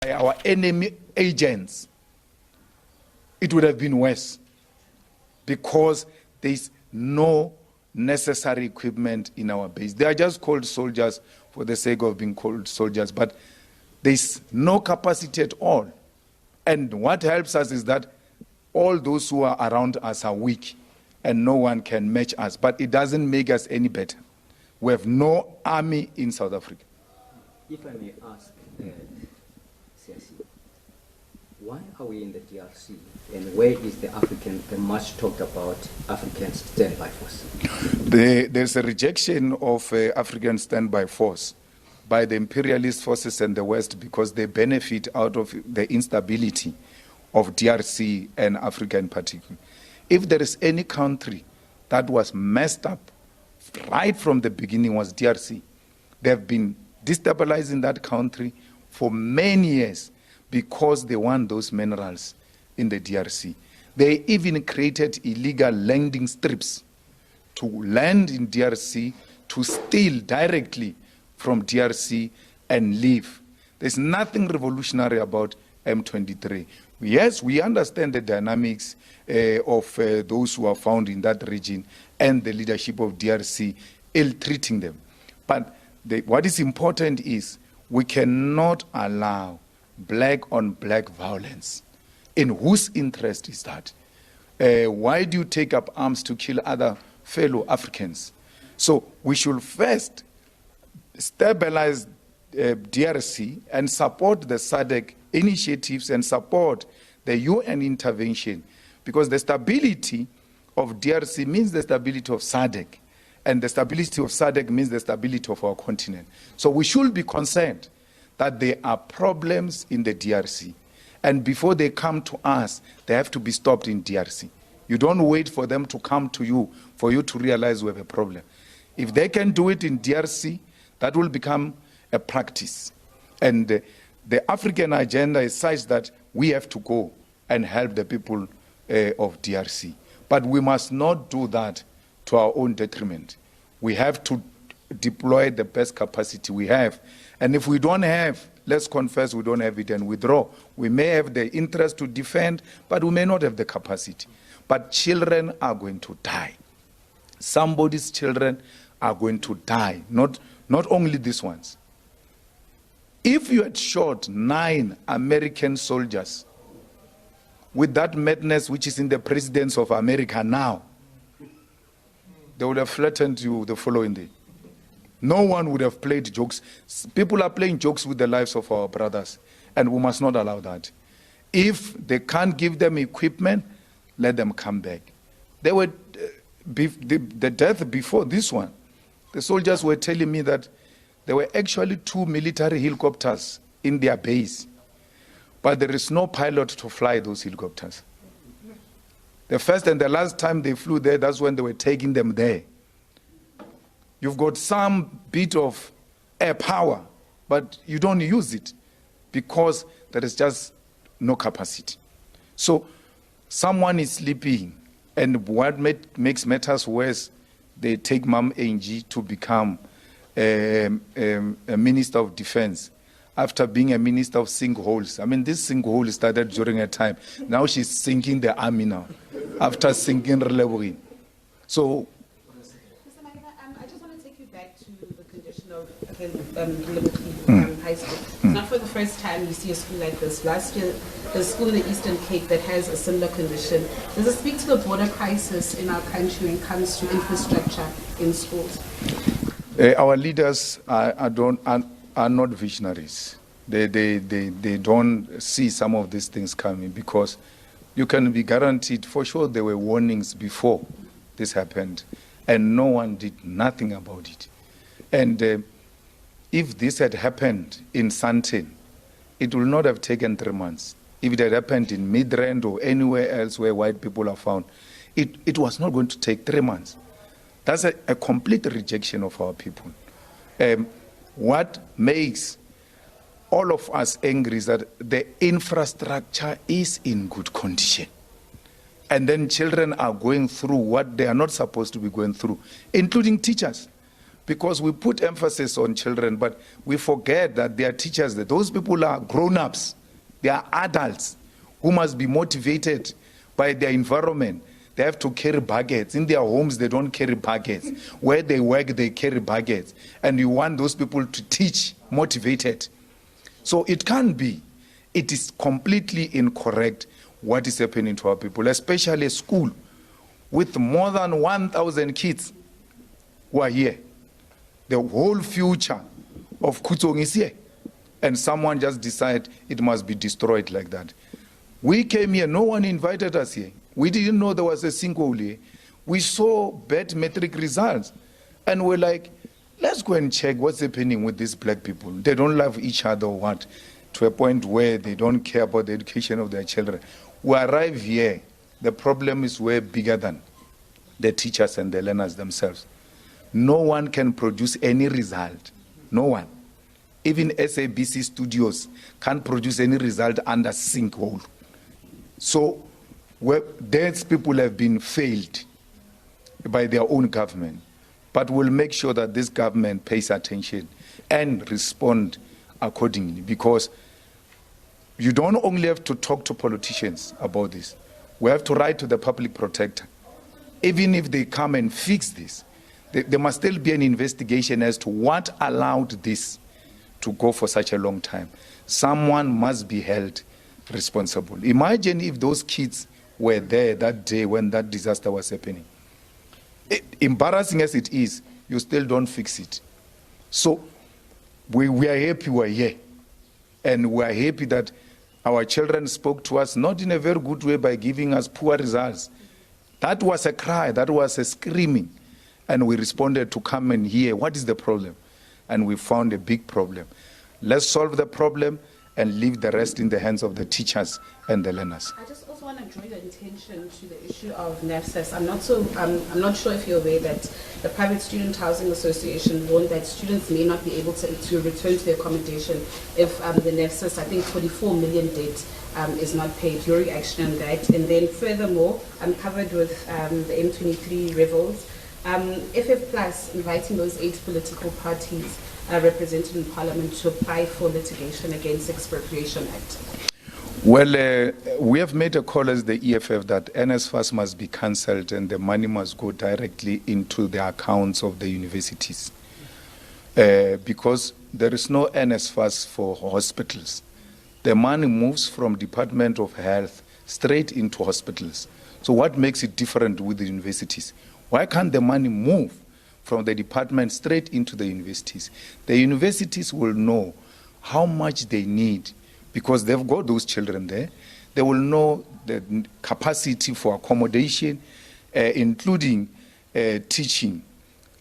by our enemy agents, it would have been worse, because there is no necessary equipment in our base. They are just called soldiers for the sake of being called soldiers, but there is no capacity at all. And what helps us is that all those who are around us are weak, and no one can match us. But it doesn't make us any better. We have no army in South Africa. If I may ask, why are we in the DRC, and where is the much talked about African standby force? There's a rejection of African standby force by the imperialist forces in the West, because they benefit out of the instability of DRC and Africa in particular. If there is any country that was messed up right from the beginning, was DRC. They have been destabilizing that country for many years because they want those minerals in the DRC. They even created illegal landing strips to land in DRC, to steal directly from DRC and leave. There's nothing revolutionary about M23. Yes, we understand the dynamics of those who are found in that region and the leadership of DRC ill-treating them. But what is important is we cannot allow black-on-black violence. In whose interest is that? Why do you take up arms to kill other fellow Africans? So we should first stabilize DRC and support the SADC initiatives and support the UN intervention, because the stability of DRC means the stability of SADC, and the stability of SADC means the stability of our continent. So we should be concerned that there are problems in the DRC, and before they come to us, they have to be stopped in DRC. You don't wait for them to come to you for you to realize we have a problem. If they can do it in DRC, that will become a practice. And the African agenda is such that we have to go and help the people of DRC. But we must not do that to our own detriment. We have to deploy the best capacity we have. And if we don't have, let's confess we don't have it and withdraw. We may have the interest to defend, but we may not have the capacity. But children are going to die. Somebody's children are going to die, not only these ones. If you had shot 9 American soldiers with that madness which is in the presidents of America now, they would have flattened you the following day. No one would have played jokes. People are playing jokes with the lives of our brothers, and we must not allow that. If they can't give them equipment, let them come back. They were the death before this one. The soldiers were telling me that there were actually 2 military helicopters in their base, but there is no pilot to fly those helicopters. The first and the last time they flew there, that's when they were taking them there. You've got some bit of air power, but you don't use it because there is just no capacity. So someone is sleeping, and what makes matters worse, they take Mom Angie to become a minister of defense after being a minister of sinkholes. I mean, this sinkhole started during her time. Now she's sinking the army now, after sinking Relebohile. So, Mr. Malema, I just want to take you back to the condition of Relebohile High School. It's not for the first time you see a school like this. Last year, there's a school in the Eastern Cape that has a similar condition. Does it speak to the border crisis in our country when it comes to infrastructure in schools? Our leaders are not visionaries. They don't see some of these things coming, because you can be guaranteed for sure there were warnings before this happened, and no one did nothing about it. And if this had happened in Sandton, it would not have taken 3 months. If it had happened in Midrand or anywhere else where white people are found, it was not going to take 3 months. That's a complete rejection of our people. What makes all of us angry is that the infrastructure is in good condition. And then children are going through what they are not supposed to be going through, including teachers. because we put emphasis on children, but we forget that they are teachers. That those people are grown-ups. They are adults who must be motivated by their environment. They have to carry baggage. In their homes, they don't carry baggage. Where they work, they carry baggage. And you want those people to teach motivated. So it can't be. It is completely incorrect what is happening to our people, especially school, with more than 1,000 kids who are here. The whole future of Gauteng is here. And someone just decided it must be destroyed like that. We came here, no one invited us here. We didn't know there was a sinkhole here. We saw bad metric results. And we're like, let's go and check what's happening with these black people. They don't love each other or what? To a point where they don't care about the education of their children. We arrive here, the problem is way bigger than the teachers and the learners themselves. No one can produce any result. No one. Even SABC studios can't produce any result under sinkhole. So these people have been failed by their own government. But we'll make sure that this government pays attention and respond accordingly, because you don't only have to talk to politicians about this. We have to write to the public protector. Even if they come and fix this, there must still be an investigation as to what allowed this to go for such a long time. Someone must be held responsible. Imagine if those kids were there that day when that disaster was happening. Embarrassing as it is, you still don't fix it. So we are happy we're here. And we are happy that our children spoke to us, not in a very good way by giving us poor results. That was a cry, that was a screaming. And we responded to come and hear, what is the problem? And we found a big problem. Let's solve the problem and leave the rest in the hands of the teachers and the learners. I just also want to draw your attention to the issue of NSFAS. I'm not sure if you're aware that the Private Student Housing Association warned that students may not be able to return to their accommodation if the NSFAS, I think 44 million debt is not paid. Your reaction on that? And then furthermore, I'm covered with the M23 rebels. EFF Plus inviting those 8 political parties represented in Parliament to apply for litigation against the Expropriation Act. Well, we have made a call as the EFF that NSFAS must be cancelled and the money must go directly into the accounts of the universities. Because there is no NSFAS for hospitals. The money moves from Department of Health straight into hospitals. So what makes it different with the universities? Why can't the money move from the department straight into the universities? The universities will know how much they need because they've got those children there. They will know the capacity for accommodation, including teaching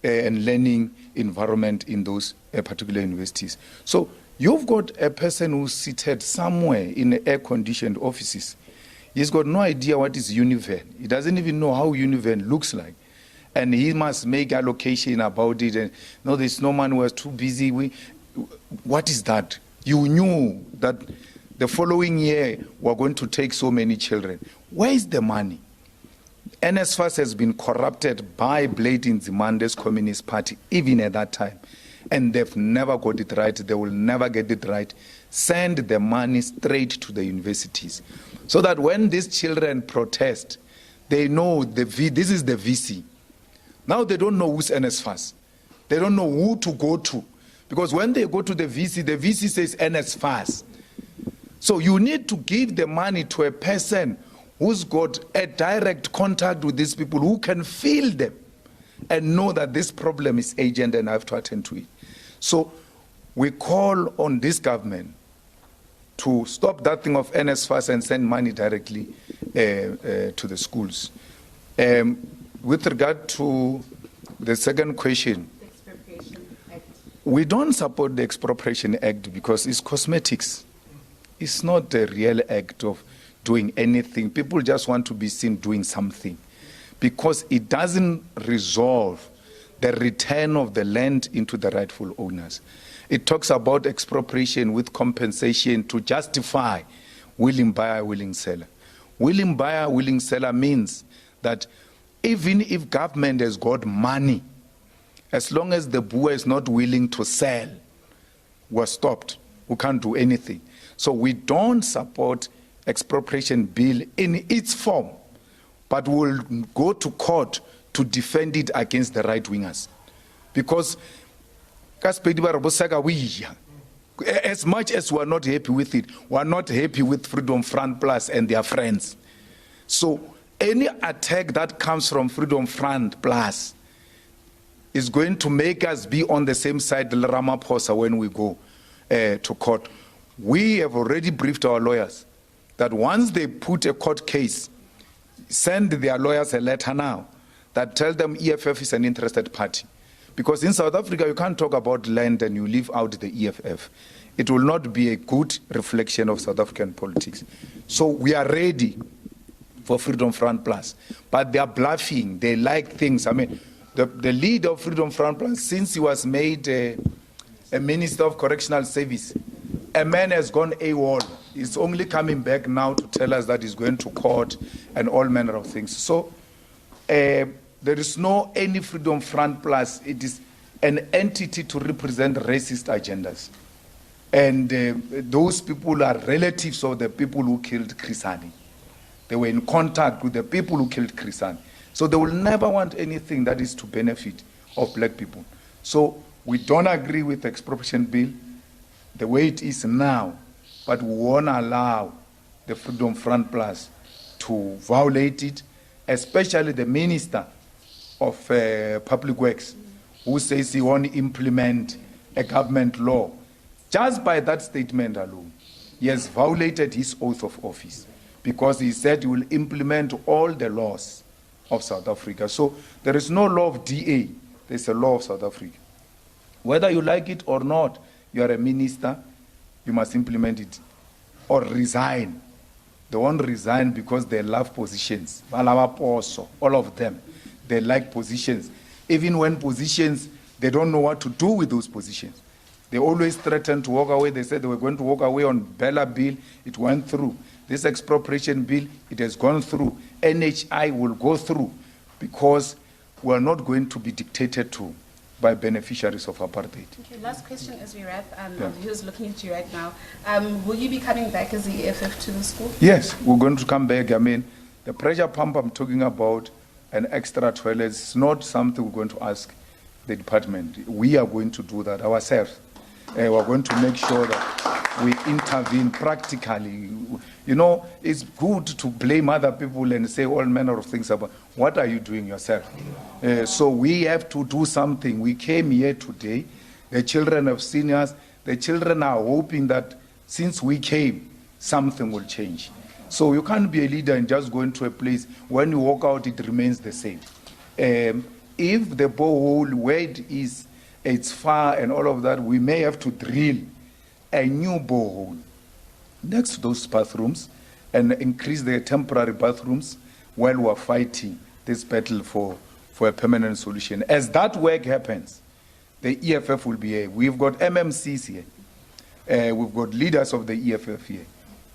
and learning environment in those particular universities. So you've got a person who's seated somewhere in air-conditioned offices. He's got no idea what is Univen. He doesn't even know how Univen looks like. And he must make allocation about it. And no, this no man was too busy. What is that? You knew that the following year we're going to take so many children. Where is the money? NSFAS has been corrupted by Blade Nzimande's Communist Party, even at that time. And they've never got it right. They will never get it right. Send the money straight to the universities. So that when these children protest, they know this is the VC. Now they don't know who's NSFAS. They don't know who to go to. Because when they go to the VC says NSFAS. So you need to give the money to a person who's got a direct contact with these people, who can feel them and know that this problem is urgent and I have to attend to it. So we call on this government to stop that thing of NSFAS and send money directly to the schools. With regard to the second question, The Expropriation Act. We don't support the Expropriation Act because it's cosmetics. It's not a real act of doing anything. People just want to be seen doing something because it doesn't resolve the return of the land into the rightful owners. It talks about expropriation with compensation to justify willing buyer, willing seller. Willing buyer, willing seller means that even if government has got money As long as the boer is not willing to sell, we're stopped. We can't do anything. So we don't support expropriation bill in its form, but we'll go to court to defend it against the right-wingers. Because as much as we're not happy with it, we're not happy with Freedom Front Plus and their friends. So any attack that comes from Freedom Front Plus is going to make us be on the same side, Ramaphosa, when we go to court. We have already briefed our lawyers that once they put a court case, send their lawyers a letter now that tell them EFF is an interested party. Because in South Africa, you can't talk about land and you leave out the EFF. It will not be a good reflection of South African politics. So we are ready for Freedom Front Plus. But they are bluffing. They like things. I mean, the leader of Freedom Front Plus, since he was made a Minister of Correctional Service, a man has gone AWOL. He's only coming back now to tell us that he's going to court and all manner of things. So there is no any Freedom Front Plus. It is an entity to represent racist agendas. And those people are relatives of the people who killed Chris Hani. They were in contact with the people who killed Chris Hani. So they will never want anything that is to benefit of black people. So we don't agree with the expropriation bill the way it is now, but we won't allow the Freedom Front Plus to violate it, especially the Minister of Public Works, who says he won't implement a government law. Just by that statement alone, he has violated his oath of office, because he said he will implement all the laws of South Africa. So there is no law of DA, there's a law of South Africa. Whether you like it or not, you are a minister, you must implement it or resign. They won't resign because they love positions. All of them, they like positions. Even when positions, they don't know what to do with those positions. They always threaten to walk away. They said they were going to walk away on Bella bill. It went through. This expropriation bill, it has gone through. NHI will go through, because we are not going to be dictated to by beneficiaries of apartheid. Okay, last question as we wrap. Who's looking at you right now? Will you be coming back as the EFF to the school? Yes, we're going to come back. I mean, the pressure pump I'm talking about, an extra toilet, is not something we're going to ask the department. We are going to do that ourselves. We're going to make sure that we intervene practically. You know, it's good to blame other people and say all manner of things about what are you doing yourself. So we have to do something. We came here today. The children have seen us. The children are hoping that since we came, something will change. So you can't be a leader and just go into a place. When you walk out, it remains the same. If the borehole, where it is, it's far and all of that, we may have to drill a new borehole next to those bathrooms and increase the temporary bathrooms while we're fighting this battle for a permanent solution. As that work happens, the EFF will be here. We've got MMCs here. We've got leaders of the EFF here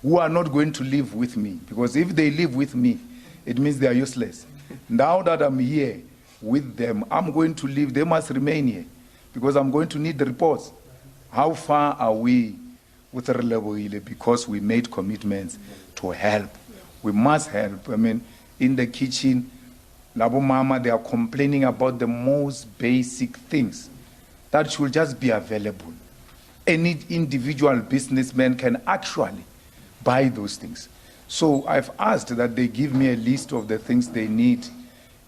who are not going to live with me, because if they live with me, it means they are useless. Now that I'm here with them, I'm going to live. They must remain here, because I'm going to need the reports. How far are we with Relebohile? Because we made commitments to help. We must help. I mean, in the kitchen, Labo Mama, they are complaining about the most basic things that should just be available. Any individual businessman can actually buy those things. So I've asked that they give me a list of the things they need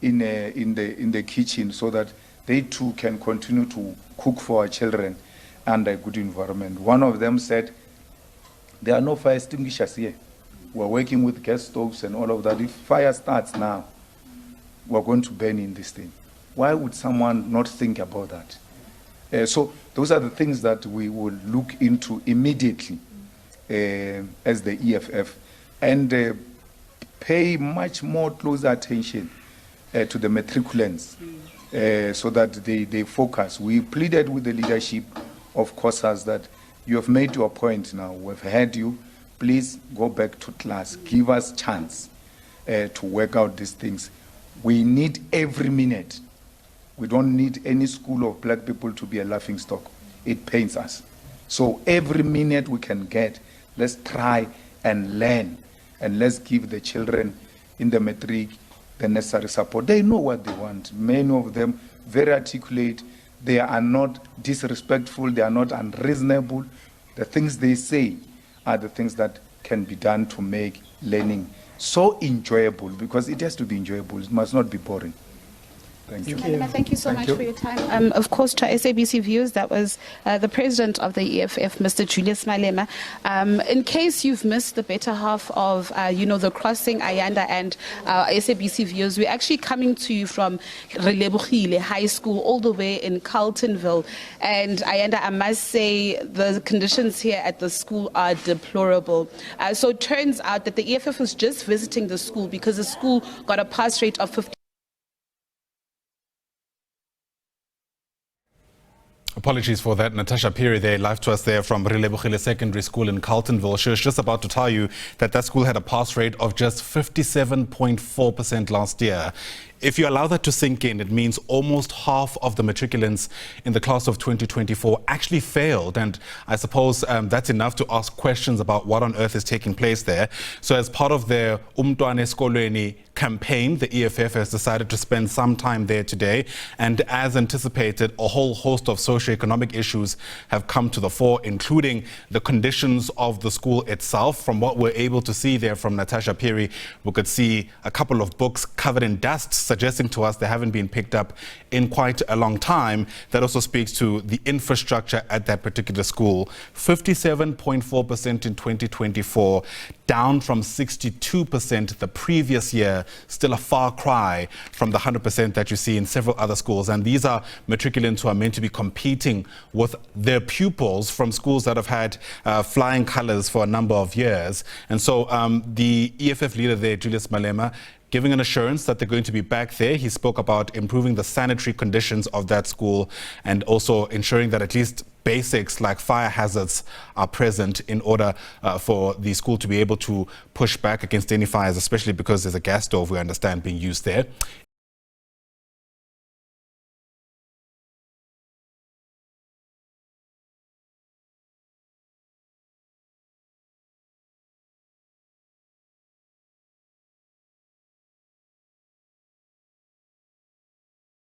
in the kitchen, so that they too can continue to cook for our children under a good environment. One of them said, there are no fire extinguishers here. We're working with gas stoves and all of that. If fire starts now, we're going to burn in this thing. Why would someone not think about that? So those are the things that we will look into immediately as the EFF, and pay much more close attention to the matriculants, so that they focus. We pleaded with the leadership of COSAS that you have made your point now. We've heard you. Please go back to class. Give us chance to work out these things. We need every minute We don't need any school of black people to be a laughingstock. It pains us. So every minute we can get, let's try and learn, and let's give the children in the matric the necessary support. They know what they want. Many of them very articulate. They are not disrespectful. They are not unreasonable. The things they say are the things that can be done to make learning so enjoyable, because it has to be enjoyable. It must not be boring. Thank you. Malema, thank you so much for your time. Of course, to our SABC viewers, that was the president of the EFF, Mr. Julius Malema. In case you've missed the better half of, the crossing, Ayanda and SABC viewers, we're actually coming to you from Relebohile High School, all the way in Carltonville. And Ayanda, I must say, the conditions here at the school are deplorable. So it turns out that the EFF was just visiting the school because the school got a pass rate of 50. Apologies for that. Natasha Piri there, live to us there from Relebohile Secondary School in Carltonville. She was just about to tell you that that school had a pass rate of just 57.4% last year. If you allow that to sink in, it means almost half of the matriculants in the class of 2024 actually failed. And I suppose that's enough to ask questions about what on earth is taking place there. So as part of their Umntwana Esikolweni campaign, the EFF has decided to spend some time there today. And as anticipated, a whole host of socioeconomic issues have come to the fore, including the conditions of the school itself. From what we're able to see there from Natasha Piri, we could see a couple of books covered in dust, suggesting to us they haven't been picked up in quite a long time. That also speaks to the infrastructure at that particular school. 57.4% in 2024, down from 62% the previous year. Still a far cry from the 100% that you see in several other schools. And these are matriculants who are meant to be competing with their pupils from schools that have had flying colors for a number of years. And so the EFF leader there, Julius Malema, giving an assurance that they're going to be back there. He spoke about improving the sanitary conditions of that school and also ensuring that at least basics like fire hazards are present in order for the school to be able to push back against any fires, especially because there's a gas stove, we understand, being used there.